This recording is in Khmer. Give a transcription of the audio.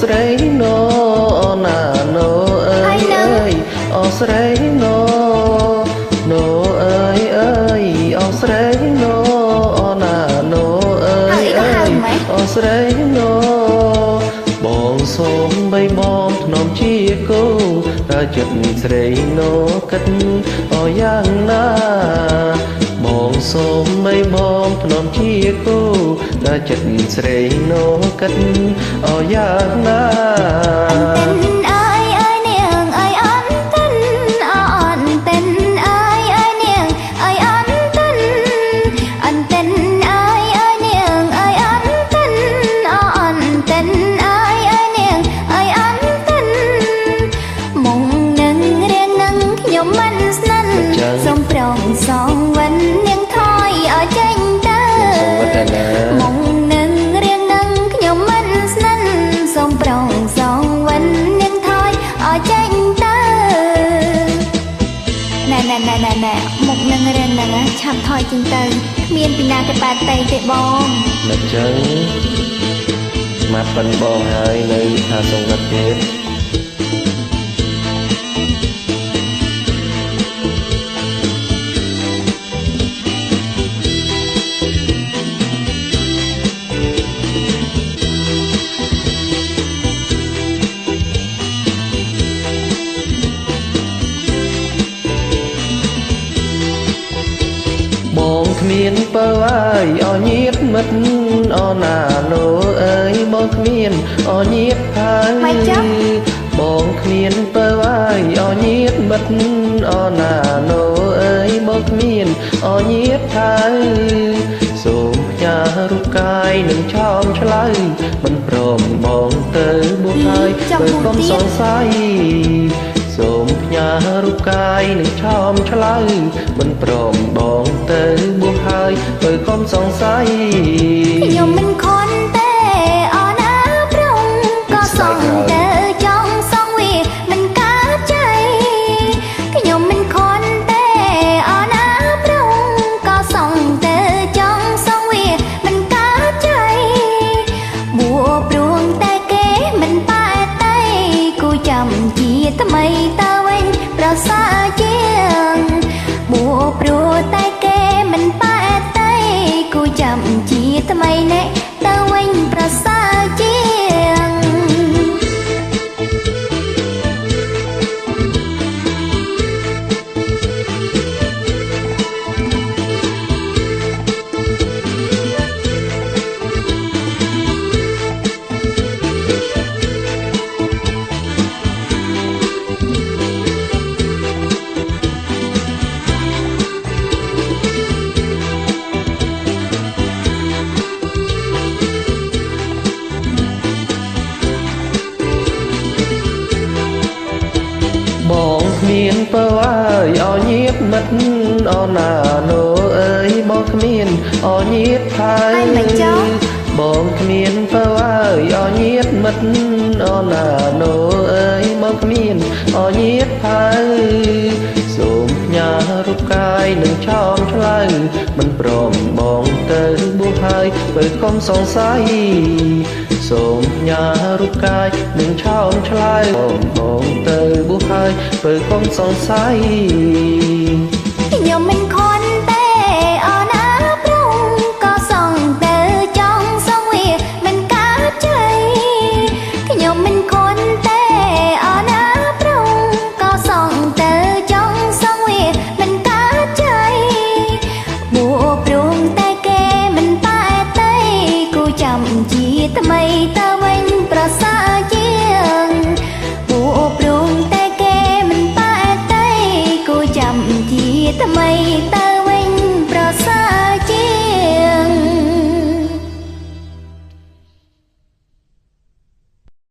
ស្រីណូណាណូអើយអើយអស្រីណូណូអើយអើយអស្រីណូណាណូអើយអើយអស្រីណូបងសូមបីបងធ្នមជាគូតើចិត្តស្រីណូគិតអយ៉ាងណាបងសូមបីបងធ្នមជាគូតើចិត្តស្រីណូគិតអយ៉ាងណាសូមប្រងសងវិញនាងថយឲ្យចេញទៅមុំនឹងរៀងនឹងខ្ញុំមិនស្និនសូមប្រងសងវិញនាងថយឲ្យចេញទៅណែមុខនឹងរៀងនឹងឆាប់ថយចេញទៅគ្មានពីណាគេបាត់ទេបងមិនចឹងមកប៉ិនបងហើយនៅថាសង្កត់ទៀតបងគ្មានបើអើយអញាតមិត្តអណាណូអើយបងគ្មានអញាតហើយបងគ្មានបើអើយអញាតមិត្តអណាណូអើយបងគ្មានអញាតហើយសូមផ្ញើរូបកាយនឹងឆោមឆ្លើយមិនព្រមបងទៅបួសហើយបើកុំសង្ស័យសូមផ្ញើរូបកាយនឹងឆោមឆ្លើយមិនព្រមបងទៅបួសហើយបើកុំសង្ស័យខ្ញុំមិនខន់ទេអណាប្រងក៏សងទៅចង់សងវាមិនកើតใจខ្ញុំមិនខន់ទេអណាប្រងក៏សងទៅចង់សងវាមិនកើតใจបួព្រោះតែគេមិនប៉ែតែគូចាំជាថ្មីតើវិញប្រសើរជាងបួព្រោះតែគេមិនប៉ែតែគូចាំជាថ្មីណែតើវិញប្រសើរជាងបងគ្មានបើអើយអញាតមិត្តអណាណូអើយបងគ្មានអញាតហើយបងគ្មានបើអើយអញាតមិត្តអណាណូអើយបងគ្មានអញាតហើយសូមផ្ញើរូបកាយនឹងឆោមឆ្លើយមិនព្រមបងទៅបួសហើយបើកុំសង្ស័យសូមផ្ញើរូបកាយនឹងឆោមឆ្លើយបងទៅបួសហើយបើកុំសង្ស័យ